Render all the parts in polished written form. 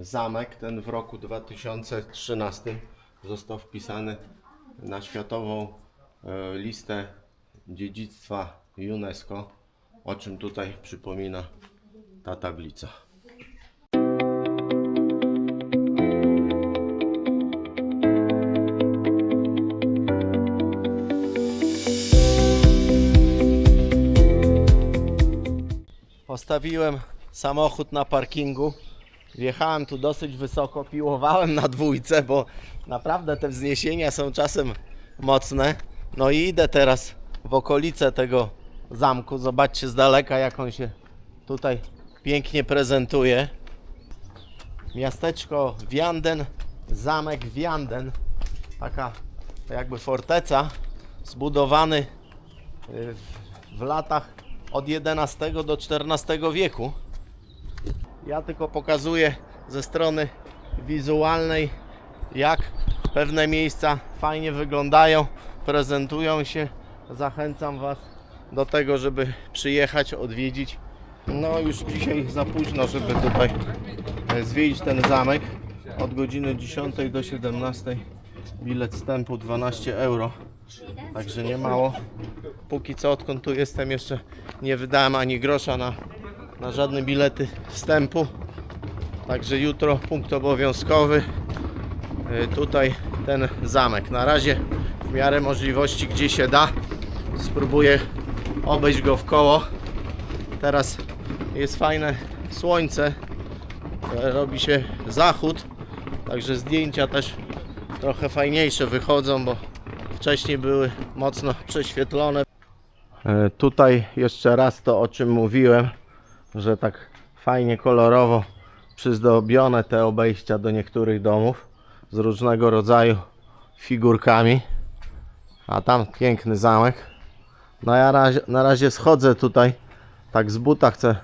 zamek ten w roku 2013 został wpisany na światową listę dziedzictwa UNESCO, o czym tutaj przypomina ta tablica. Postawiłem samochód na parkingu. Wjechałem tu dosyć wysoko, piłowałem na dwójce, bo naprawdę te wzniesienia są czasem mocne. No i idę teraz w okolice tego zamku. Zobaczcie z daleka, jak on się tutaj pięknie prezentuje. Miasteczko Vianden, zamek Vianden, taka jakby forteca, zbudowany w latach od XI do XIV wieku. Ja tylko pokazuję ze strony wizualnej, jak pewne miejsca fajnie wyglądają, prezentują się. Zachęcam Was do tego, żeby przyjechać, odwiedzić. No już dzisiaj za późno, żeby tutaj zwiedzić ten zamek. Od godziny 10 do 17 bilet wstępu 12 euro. Także nie mało. Póki co, odkąd tu jestem, jeszcze nie wydałem ani grosza na żadne bilety wstępu. Także jutro punkt obowiązkowy. Tutaj ten zamek. Na razie w miarę możliwości, gdzie się da, spróbuję obejść go w koło. Teraz jest fajne słońce, robi się zachód, także zdjęcia też trochę fajniejsze wychodzą, bo wcześniej były mocno prześwietlone. Tutaj jeszcze raz to, o czym mówiłem, że tak fajnie kolorowo przyzdobione te obejścia do niektórych domów z różnego rodzaju figurkami. A tam piękny zamek. No ja na razie schodzę tutaj tak z buta, chcę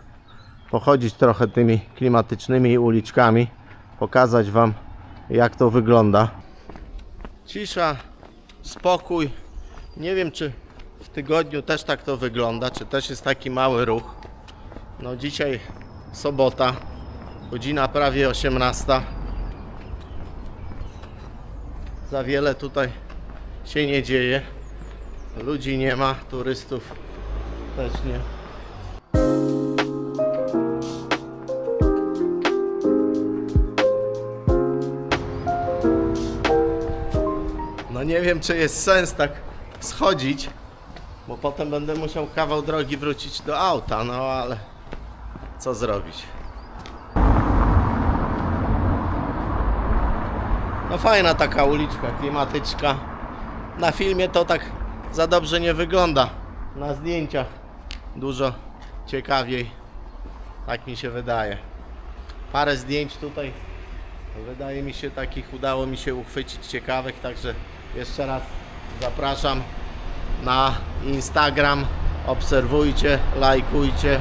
pochodzić trochę tymi klimatycznymi uliczkami, pokazać Wam, jak to wygląda. Cisza, spokój. Nie wiem, czy w tygodniu też tak to wygląda, czy też jest taki mały ruch. No dzisiaj sobota, godzina prawie 18. Za wiele tutaj się nie dzieje. Ludzi nie ma, turystów też nie. No nie wiem, czy jest sens tak schodzić, bo potem będę musiał kawał drogi wrócić do auta, no ale co zrobić? No fajna taka uliczka, klimatyczka. Na filmie to tak za dobrze nie wygląda. Na zdjęciach dużo ciekawiej. Tak mi się wydaje. Parę zdjęć tutaj, wydaje mi się, takich udało mi się uchwycić ciekawych, także jeszcze raz zapraszam na Instagram. Obserwujcie, lajkujcie.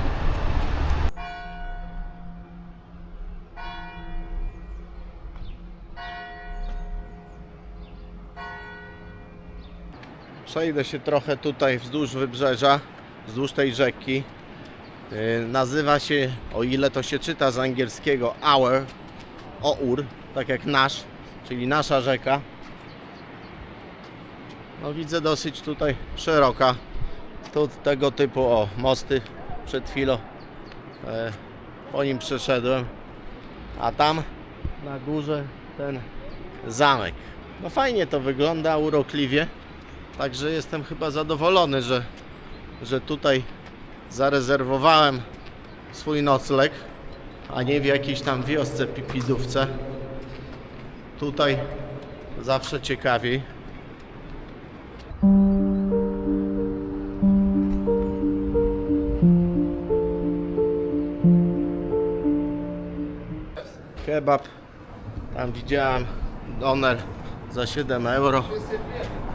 Przejdę się trochę tutaj wzdłuż wybrzeża, wzdłuż tej rzeki. Nazywa się, o ile to się czyta z angielskiego, Our, tak jak nasz, czyli nasza rzeka. No widzę dosyć tutaj szeroka. Tu tego typu mosty, przed chwilą po nim przeszedłem. A tam na górze ten zamek. No fajnie to wygląda, urokliwie. Także jestem chyba zadowolony, że tutaj zarezerwowałem swój nocleg, a nie w jakiejś tam wiosce pipidówce. Tutaj zawsze ciekawiej. Kebab, tam widziałem doner za 7 euro.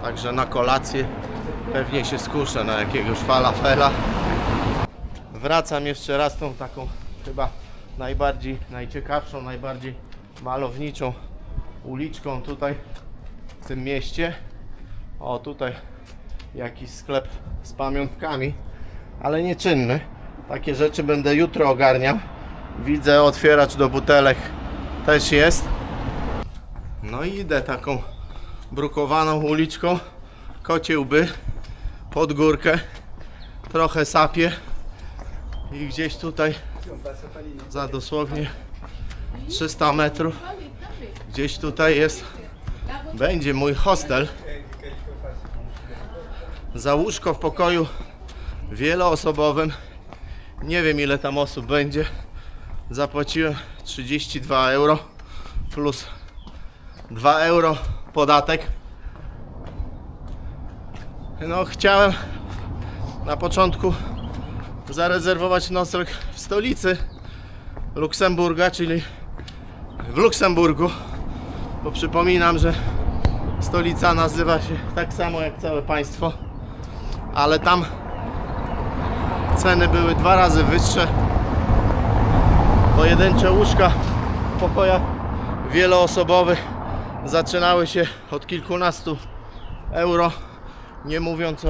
Także na kolację pewnie się skuszę na jakiegoś falafela. Wracam jeszcze raz tą taką chyba najciekawszą, najbardziej malowniczą uliczką tutaj w tym mieście. O, tutaj jakiś sklep z pamiątkami, ale nieczynny. Takie rzeczy będę jutro ogarniał. Widzę otwieracz do butelek też jest. No i idę taką brukowaną uliczką, kocie łby, pod górkę, trochę sapię i gdzieś tutaj za dosłownie 300 metrów gdzieś tutaj będzie mój hostel. Za łóżko w pokoju wieloosobowym, nie wiem ile tam osób będzie, zapłaciłem 32 euro plus 2 euro podatek. No chciałem na początku zarezerwować nocleg w stolicy Luksemburga, czyli w Luksemburgu, bo przypominam, że stolica nazywa się tak samo jak całe państwo, ale tam ceny były 2 razy wyższe. Pojedyncze łóżka w pokojach wieloosobowych zaczynały się od kilkunastu euro, nie mówiąc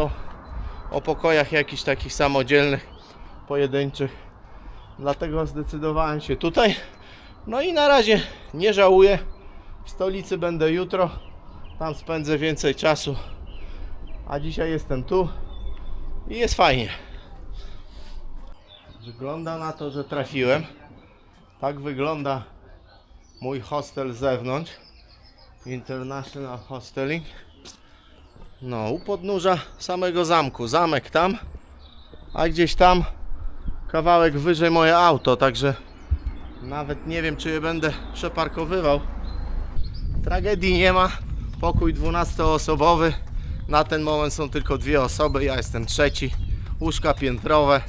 o pokojach jakichś takich samodzielnych, pojedynczych. Dlatego zdecydowałem się tutaj. No i na razie nie żałuję. W stolicy będę jutro, tam spędzę więcej czasu, a dzisiaj jestem tu i jest fajnie. Wygląda na to, że trafiłem. Tak wygląda mój hostel z zewnątrz. International Hosteling. No, u podnóża samego zamku. Zamek tam, a gdzieś tam kawałek wyżej moje auto, także nawet nie wiem, czy je będę przeparkowywał. Tragedii nie ma. Pokój 12-osobowy. Na ten moment są tylko 2 osoby, ja jestem trzeci. Łóżka piętrowe.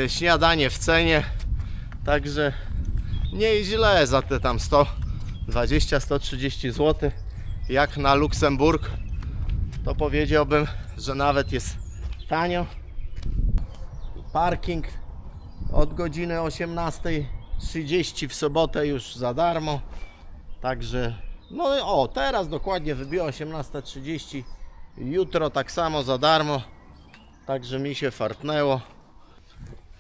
Śniadanie w cenie. Także nie źle za te tam 120-130 zł. Jak na Luksemburg, to powiedziałbym, że nawet jest tanio. Parking od godziny 18:30 w sobotę już za darmo. Także no teraz dokładnie wybiło 18:30. Jutro tak samo za darmo. Także mi się fartnęło.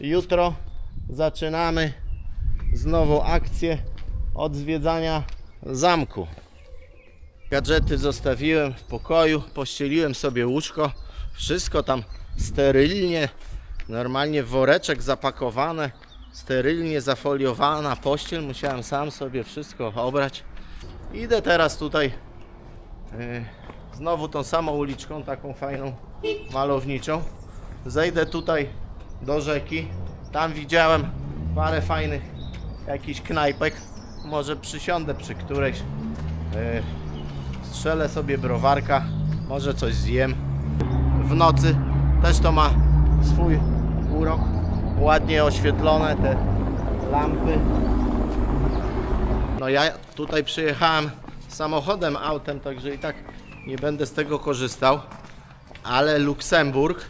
Jutro zaczynamy znowu akcję od zwiedzania zamku. Gadżety zostawiłem w pokoju, pościeliłem sobie łóżko. Wszystko tam sterylnie, normalnie w woreczek zapakowane, sterylnie zafoliowana pościel. Musiałem sam sobie wszystko obrać. Idę teraz tutaj znowu tą samą uliczką, taką fajną, malowniczą. Zejdę tutaj do rzeki. Tam widziałem parę fajnych jakichś knajpek. Może przysiądę przy którejś. Strzelę sobie browarka. Może coś zjem. W nocy też to ma swój urok. Ładnie oświetlone te lampy. No ja tutaj przyjechałem samochodem, autem, także i tak nie będę z tego korzystał. Ale Luksemburg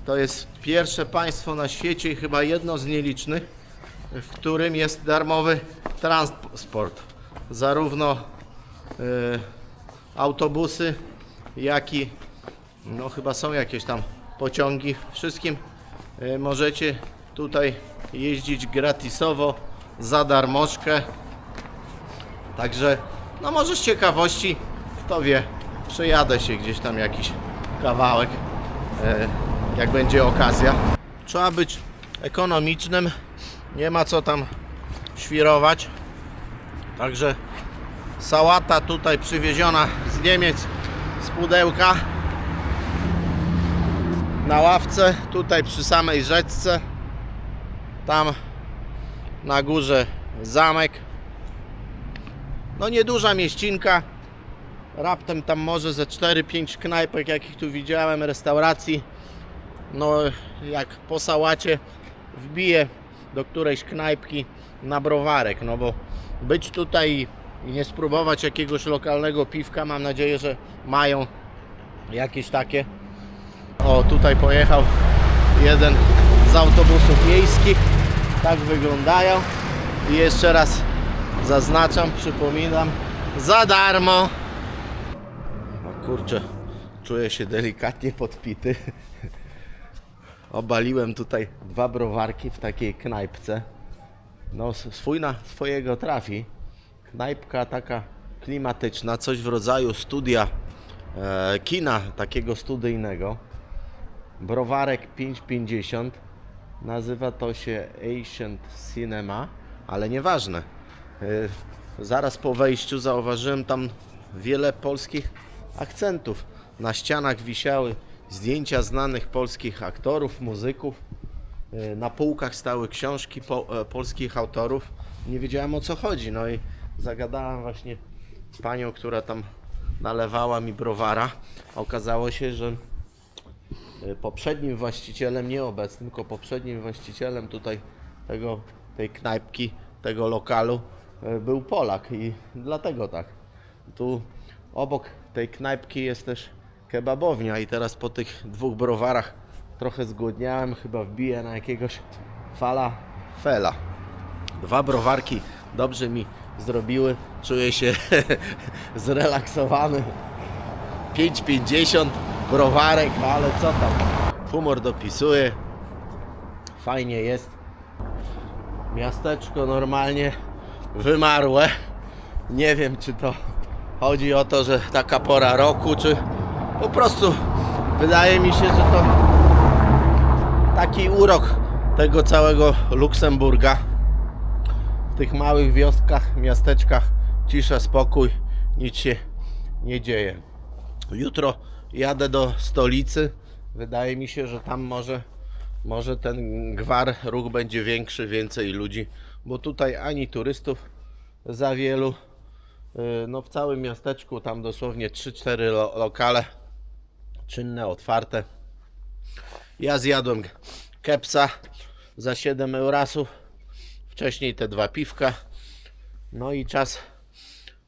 to jest pierwsze państwo na świecie i chyba jedno z nielicznych, w którym jest darmowy transport. Zarówno autobusy, jak i no chyba są jakieś tam pociągi. Wszystkim możecie tutaj jeździć gratisowo, za darmożkę. Także no może z ciekawości, kto wie, przejadę się gdzieś tam jakiś kawałek, jak będzie okazja. Trzeba być ekonomicznym, nie ma co tam świrować. Także sałata tutaj przywieziona z Niemiec, z pudełka. Na ławce, tutaj przy samej rzeczce. Tam na górze zamek. No nieduża mieścinka. Raptem tam może ze 4-5 knajpek, jakich tu widziałem, restauracji. No jak po sałacie wbiję do którejś knajpki na browarek. No bo być tutaj i nie spróbować jakiegoś lokalnego piwka, mam nadzieję, że mają jakieś takie. O, tutaj pojechał jeden z autobusów miejskich. Tak wyglądają. I jeszcze raz zaznaczam, przypominam, za darmo. O kurczę, czuję się delikatnie podpity. Obaliłem tutaj 2 browarki w takiej knajpce. No swój na swojego trafi. knajpka taka klimatyczna, coś w rodzaju studia, kina takiego studyjnego. Browarek 5,50. Nazywa to się Ancient Cinema, ale nieważne. Zaraz po wejściu zauważyłem tam wiele polskich akcentów. Na ścianach wisiały zdjęcia znanych polskich aktorów, muzyków. Na półkach stały książki polskich autorów. Nie wiedziałem, o co chodzi. No i zagadałem właśnie panią, która tam nalewała mi browara. Okazało się, że poprzednim właścicielem, nie obecnym, tylko poprzednim właścicielem tutaj tej knajpki, tego lokalu był Polak i dlatego tak. Tu obok tej knajpki jest też kebabownia i teraz po tych 2 browarach trochę zgłodniałem, chyba wbiję na jakiegoś falafela. 2 browarki dobrze mi zrobiły, czuję się zrelaksowany. 5,50 browarek, ale co tam, humor dopisuje, fajnie jest. Miasteczko normalnie wymarłe. Nie wiem, czy to chodzi o to, że taka pora roku, czy po prostu wydaje mi się, że to taki urok tego całego Luksemburga. W tych małych wioskach, miasteczkach cisza, spokój, nic się nie dzieje. Jutro jadę do stolicy. Wydaje mi się, że tam może ten gwar, ruch będzie większy, więcej ludzi, bo tutaj ani turystów za wielu. No w całym miasteczku tam dosłownie 3-4 lokale czynne, otwarte. Ja zjadłem kepsa za 7 eurasów. Wcześniej te 2 piwka. No i czas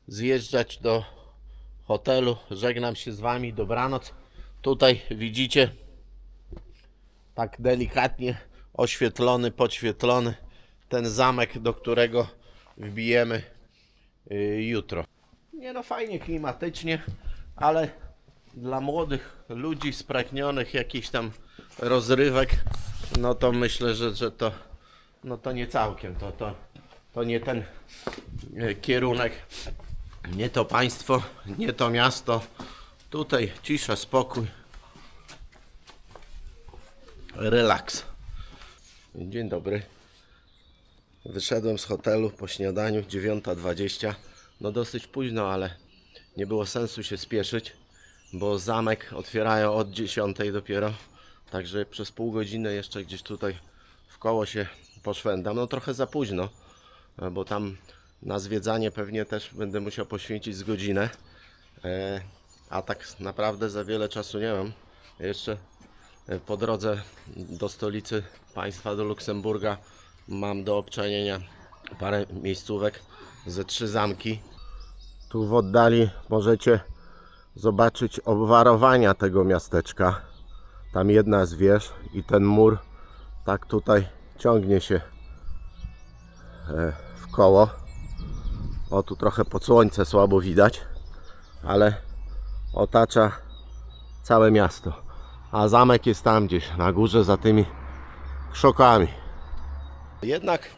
zjeżdżać do hotelu. Żegnam się z Wami. Dobranoc. Tutaj widzicie tak delikatnie oświetlony, podświetlony ten zamek, do którego wbijemy jutro. Nie no, fajnie, klimatycznie, ale dla młodych ludzi spragnionych jakichś tam rozrywek, no to myślę, że to, no to nie całkiem, to nie ten kierunek, nie to państwo, nie to miasto. Tutaj cisza, spokój, relaks. Dzień dobry. Wyszedłem z hotelu po śniadaniu, 9:20. No dosyć późno, ale nie było sensu się spieszyć, bo zamek otwierają od 10 dopiero. Także przez pół godziny jeszcze gdzieś tutaj w koło się poszwędam. No trochę za późno, bo tam na zwiedzanie pewnie też będę musiał poświęcić z godzinę. A tak naprawdę za wiele czasu nie mam. Jeszcze po drodze do stolicy państwa, do Luksemburga, mam do obczajenia parę miejscówek, ze 3 zamki. Tu w oddali możecie zobaczyć obwarowania tego miasteczka. Tam jedna z wież i ten mur tak tutaj ciągnie się w koło. O, tu trochę pod słońce słabo widać, ale otacza całe miasto. A zamek jest tam gdzieś na górze za tymi krzokami. Jednak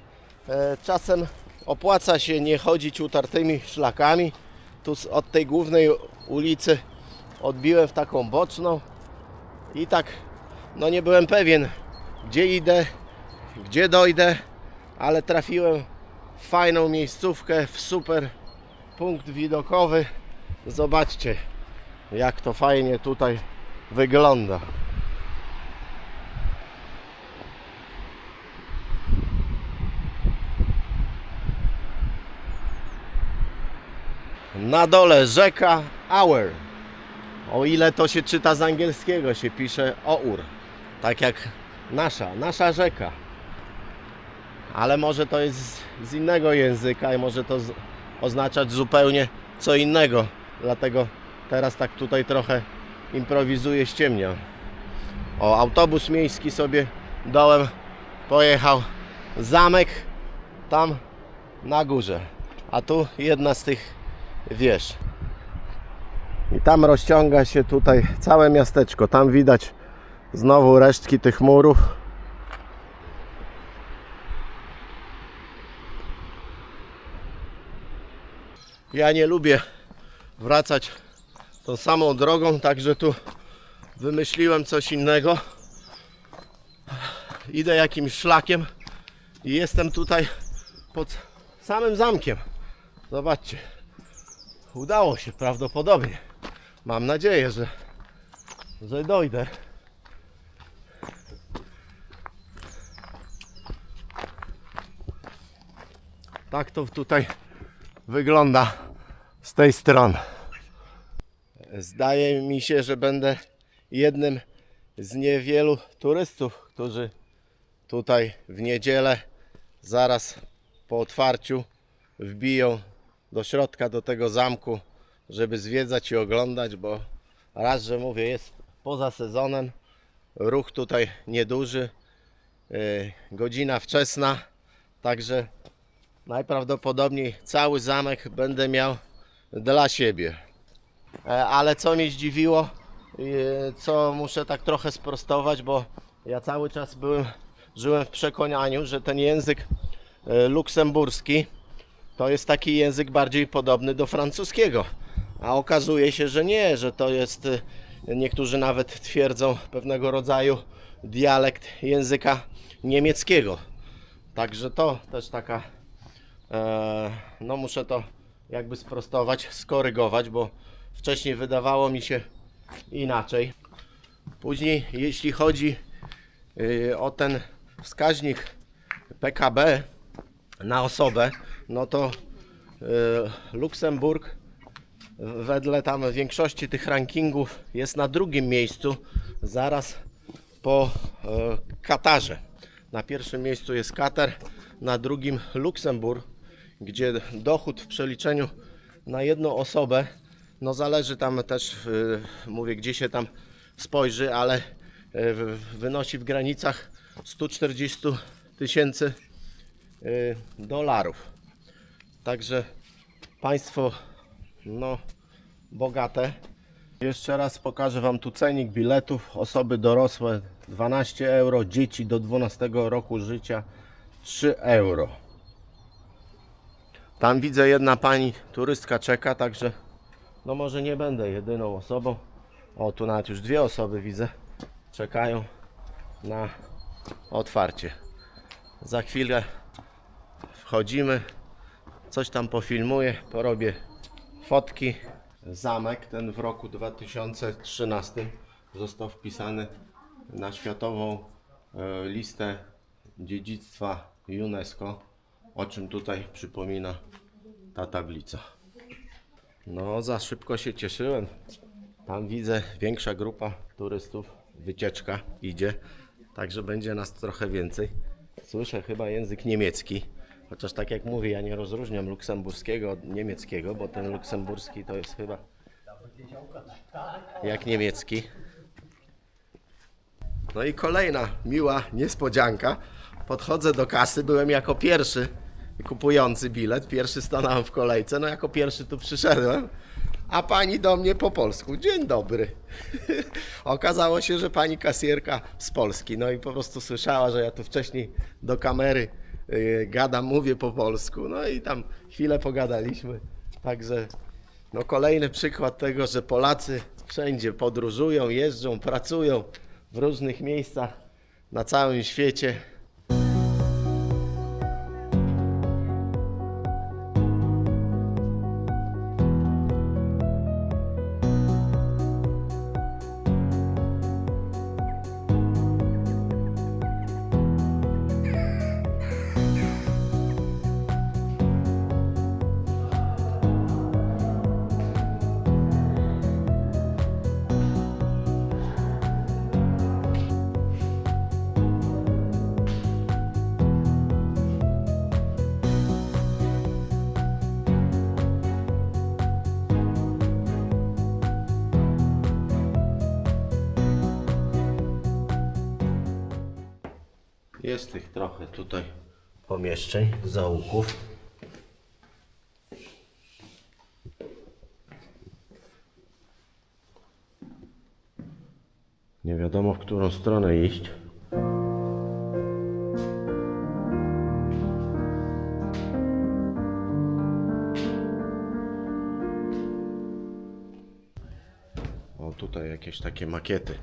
czasem opłaca się nie chodzić utartymi szlakami. Tu od tej głównej ulicy odbiłem w taką boczną i tak no nie byłem pewien, gdzie idę, gdzie dojdę, ale trafiłem w fajną miejscówkę, w super punkt widokowy. Zobaczcie, jak to fajnie tutaj wygląda. Na dole rzeka Our. O ile to się czyta z angielskiego, się pisze Our. Tak jak nasza rzeka. Ale może to jest z innego języka i może to oznaczać zupełnie co innego. Dlatego teraz tak tutaj trochę improwizuję, ściemniam. O, autobus miejski sobie dołem pojechał. Zamek tam na górze. A tu jedna z tych wież. I tam rozciąga się tutaj całe miasteczko. Tam widać znowu resztki tych murów. Ja nie lubię wracać tą samą drogą, także tu wymyśliłem coś innego. Idę jakimś szlakiem i jestem tutaj pod samym zamkiem. Zobaczcie, udało się prawdopodobnie. Mam nadzieję, że dojdę. Tak to tutaj wygląda z tej strony. Zdaje mi się, że będę jednym z niewielu turystów, którzy tutaj w niedzielę zaraz po otwarciu wbiją do środka, do tego zamku, żeby zwiedzać i oglądać, bo raz, że mówię, jest poza sezonem, ruch tutaj nieduży, godzina wczesna, także najprawdopodobniej cały zamek będę miał dla siebie. Ale co mnie zdziwiło, co muszę tak trochę sprostować, bo ja cały czas żyłem w przekonaniu, że ten język luksemburski to jest taki język bardziej podobny do francuskiego, a okazuje się, że nie, że to jest, niektórzy nawet twierdzą, pewnego rodzaju dialekt języka niemieckiego. Także to też taka, no muszę to jakby sprostować, skorygować, bo wcześniej wydawało mi się inaczej. Później jeśli chodzi o ten wskaźnik PKB na osobę, no to Luksemburg wedle tam większości tych rankingów jest na drugim miejscu, zaraz po Katarze. Na pierwszym miejscu jest Katar, na drugim Luksemburg, gdzie dochód w przeliczeniu na jedną osobę, no zależy tam też, mówię, gdzie się tam spojrzy, ale wynosi w granicach 140 000 dolarów. Także państwo no bogate. Jeszcze raz pokażę Wam tu cennik biletów. Osoby dorosłe 12 euro, dzieci do 12 roku życia 3 euro. Tam widzę, jedna pani turystka czeka, także no może nie będę jedyną osobą. O, tu nawet już dwie osoby widzę, czekają na otwarcie. Za chwilę wchodzimy, coś tam pofilmuję, porobię fotki. Zamek ten w roku 2013 został wpisany na światową listę dziedzictwa UNESCO, o czym tutaj przypomina ta tablica. No, za szybko się cieszyłem. Tam widzę, większa grupa turystów, wycieczka idzie, także będzie nas trochę więcej. Słyszę chyba język niemiecki, chociaż tak jak mówię, ja nie rozróżniam luksemburskiego od niemieckiego, bo ten luksemburski to jest chyba jak niemiecki. No i kolejna miła niespodzianka. Podchodzę do kasy, byłem jako pierwszy kupujący bilet, pierwszy stanąłem w kolejce, no jako pierwszy tu przyszedłem, a pani do mnie po polsku: dzień dobry. Okazało się, że pani kasjerka z Polski, no i po prostu słyszała, że ja tu wcześniej do kamery gadam, mówię po polsku, no i tam chwilę pogadaliśmy, także no kolejny przykład tego, że Polacy wszędzie podróżują, jeżdżą, pracują w różnych miejscach na całym świecie. Jest tych trochę tutaj pomieszczeń, zaułków. Nie wiadomo, w którą stronę iść. tutaj jakieś takie makiety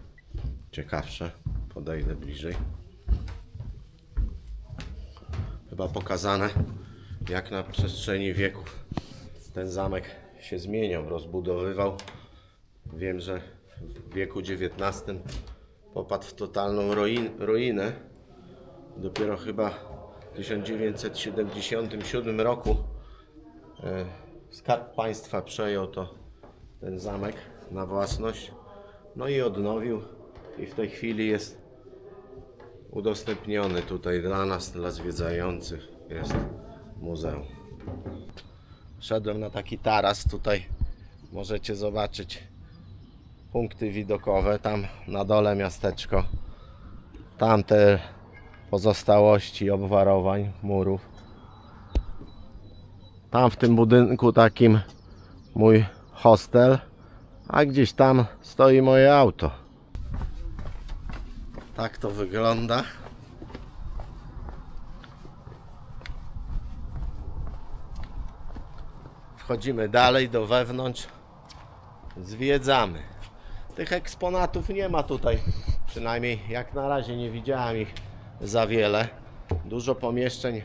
ciekawsze. Podejdę bliżej. Chyba pokazane, jak na przestrzeni wieków ten zamek się zmieniał, rozbudowywał. Wiem, że w wieku XIX popadł w totalną ruinę. Dopiero chyba w 1977 roku Skarb Państwa przejął ten zamek na własność, no i odnowił, i w tej chwili jest udostępniony tutaj dla nas, dla zwiedzających, jest muzeum. Wszedłem na taki taras, tutaj możecie zobaczyć punkty widokowe, tam na dole miasteczko, tamte pozostałości obwarowań, murów. Tam w tym budynku takim mój hostel, a gdzieś tam stoi moje auto. Tak to wygląda. Wchodzimy dalej do wewnątrz, zwiedzamy. Tych eksponatów nie ma tutaj, przynajmniej jak na razie nie widziałem ich za wiele. Dużo pomieszczeń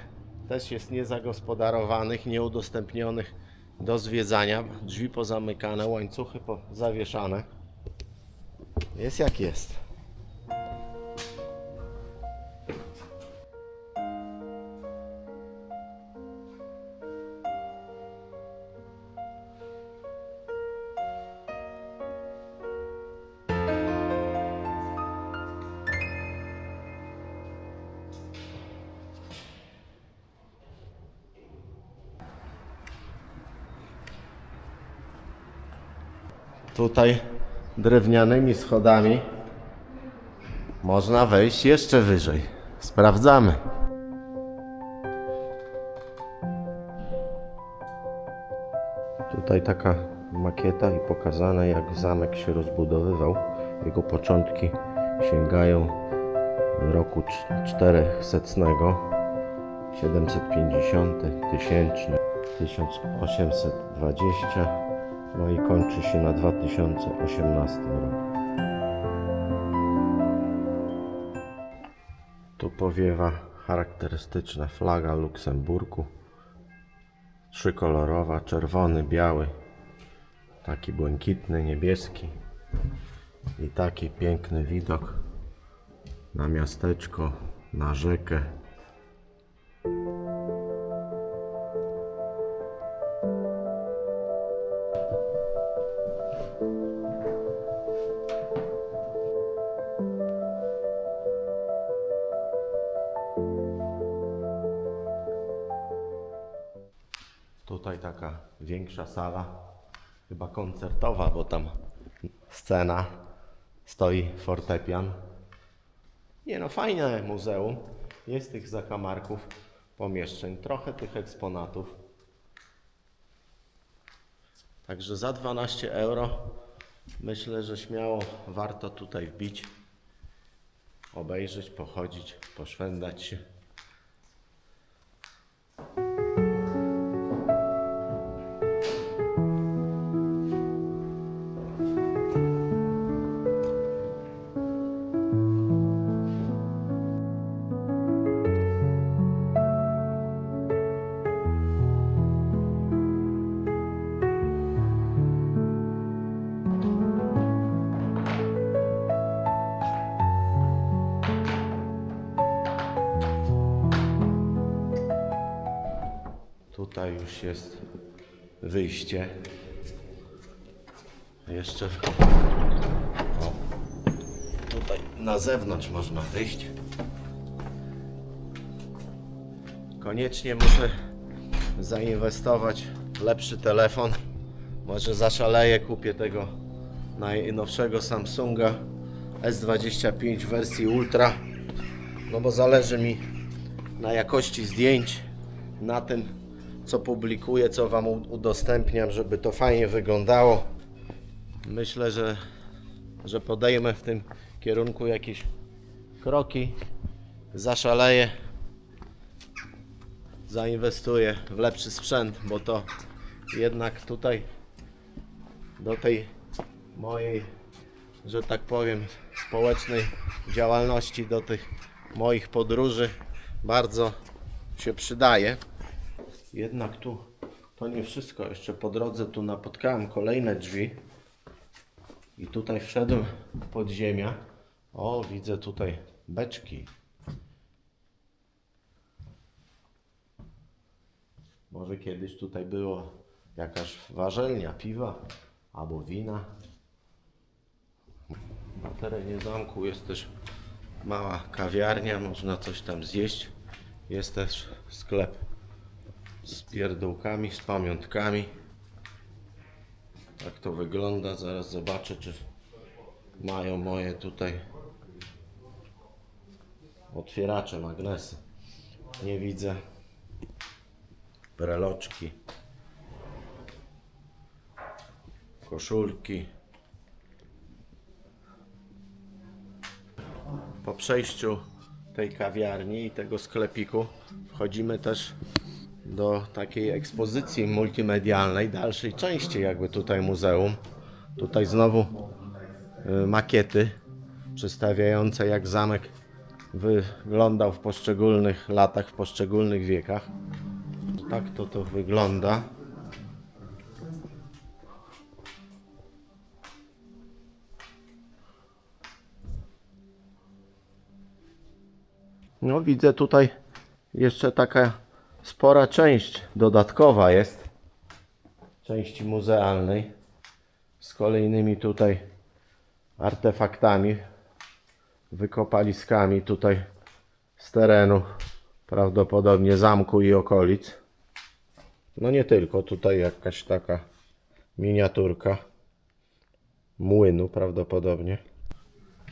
też jest niezagospodarowanych, nieudostępnionych do zwiedzania. Drzwi pozamykane, łańcuchy zawieszane. Jest jak jest. Tutaj drewnianymi schodami można wejść jeszcze wyżej. Sprawdzamy. Tutaj taka makieta i pokazane, jak zamek się rozbudowywał. Jego początki sięgają roku 400, 750, 1000, 1820. No i kończy się na 2018 roku. Tu powiewa charakterystyczna flaga Luksemburgu. Trzykolorowa, czerwony, biały, taki błękitny, niebieski. I taki piękny widok na miasteczko, na rzekę. Tutaj taka większa sala, chyba koncertowa, bo tam scena, stoi fortepian. Nie no, fajne muzeum. Jest tych zakamarków, pomieszczeń, trochę tych eksponatów. Także za 12 euro myślę, że śmiało warto tutaj wbić, obejrzeć, pochodzić, poszwendać się. Tutaj już jest wyjście. Jeszcze tutaj na zewnątrz można wyjść. Koniecznie muszę zainwestować w lepszy telefon. Może zaszaleję, kupię tego najnowszego Samsunga S25 w wersji Ultra. No bo zależy mi na jakości zdjęć, na tym, co publikuję, co Wam udostępniam, żeby to fajnie wyglądało. Myślę, że podejmę w tym kierunku jakieś kroki, zaszaleję, zainwestuję w lepszy sprzęt, bo to jednak tutaj do tej mojej że tak powiem, społecznej działalności do tych moich podróży bardzo się przydaje. Jednak tu to nie wszystko. Jeszcze po drodze tu napotkałem kolejne drzwi i tutaj wszedłem w podziemia. O, widzę tutaj beczki. Może kiedyś tutaj było jakaś warzelnia piwa albo wina. Na terenie zamku jest też mała kawiarnia, można coś tam zjeść. Jest też sklep z pierdółkami, z pamiątkami. Tak to wygląda. Zaraz zobaczę, czy mają moje tutaj otwieracze, magnesy. Nie widzę. Breloczki, koszulki. Po przejściu tej kawiarni i tego sklepiku wchodzimy też do takiej ekspozycji multimedialnej, dalszej części jakby tutaj muzeum. Tutaj znowu makiety przedstawiające, jak zamek wyglądał w poszczególnych latach, w poszczególnych wiekach. Tak to wygląda. No, widzę tutaj jeszcze taka spora część dodatkowa jest części muzealnej z kolejnymi tutaj artefaktami, wykopaliskami tutaj z terenu prawdopodobnie zamku i okolic. No nie tylko, tutaj jakaś taka miniaturka młynu prawdopodobnie.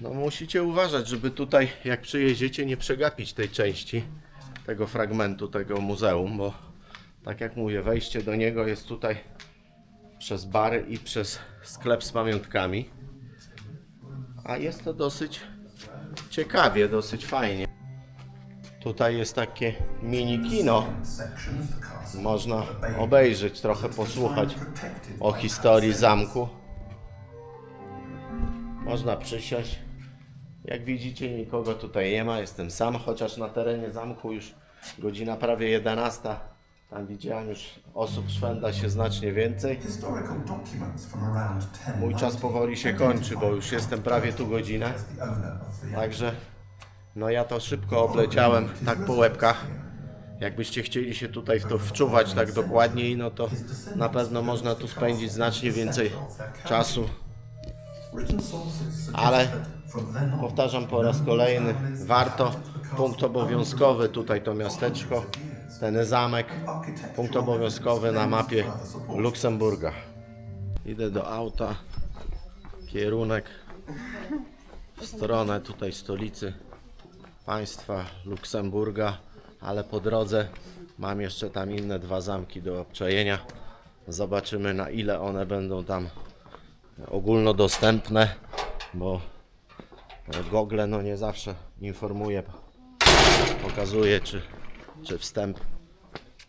No musicie uważać, żeby tutaj jak przyjedziecie nie przegapić tej części, tego fragmentu, tego muzeum, bo tak jak mówię, wejście do niego jest tutaj przez bar i przez sklep z pamiątkami. A jest to dosyć ciekawie, dosyć fajnie. Tutaj jest takie mini kino. Można obejrzeć, trochę posłuchać o historii zamku. Można przysiąść. Jak widzicie, nikogo tutaj nie ma, jestem sam, chociaż na terenie zamku już godzina prawie 11. Tam widziałem, już osób szwenda się znacznie więcej. Mój czas powoli się kończy, bo już jestem prawie tu godzinę. Także no ja to szybko obleciałem, tak po łebkach. Jakbyście chcieli się tutaj w to wczuwać tak dokładniej, no to na pewno można tu spędzić znacznie więcej czasu. Ale powtarzam po raz kolejny, warto. Punkt obowiązkowy tutaj to miasteczko, ten zamek, punkt obowiązkowy na mapie Luksemburga. Idę do auta, kierunek w stronę tutaj stolicy państwa Luksemburga, ale po drodze mam jeszcze tam inne dwa zamki do obczajenia. Zobaczymy, na ile one będą tam ogólnodostępne, bo Google no nie zawsze informuje, pokazuje czy wstęp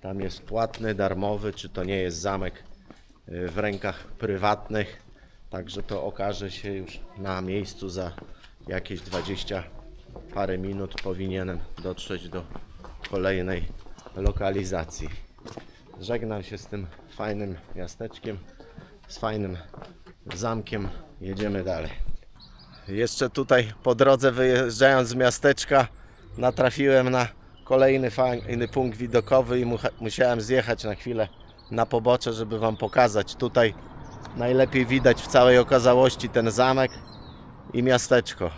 tam jest płatny, darmowy, czy to nie jest zamek w rękach prywatnych. Także to okaże się już na miejscu. Za jakieś 20 parę minut powinienem dotrzeć do kolejnej lokalizacji. Żegnam się z tym fajnym miasteczkiem, z fajnym zamkiem. Jedziemy dalej. Jeszcze tutaj po drodze, wyjeżdżając z miasteczka, natrafiłem na kolejny fajny punkt widokowy i musiałem zjechać na chwilę na pobocze, żeby wam pokazać. Tutaj najlepiej widać w całej okazałości ten zamek i miasteczko.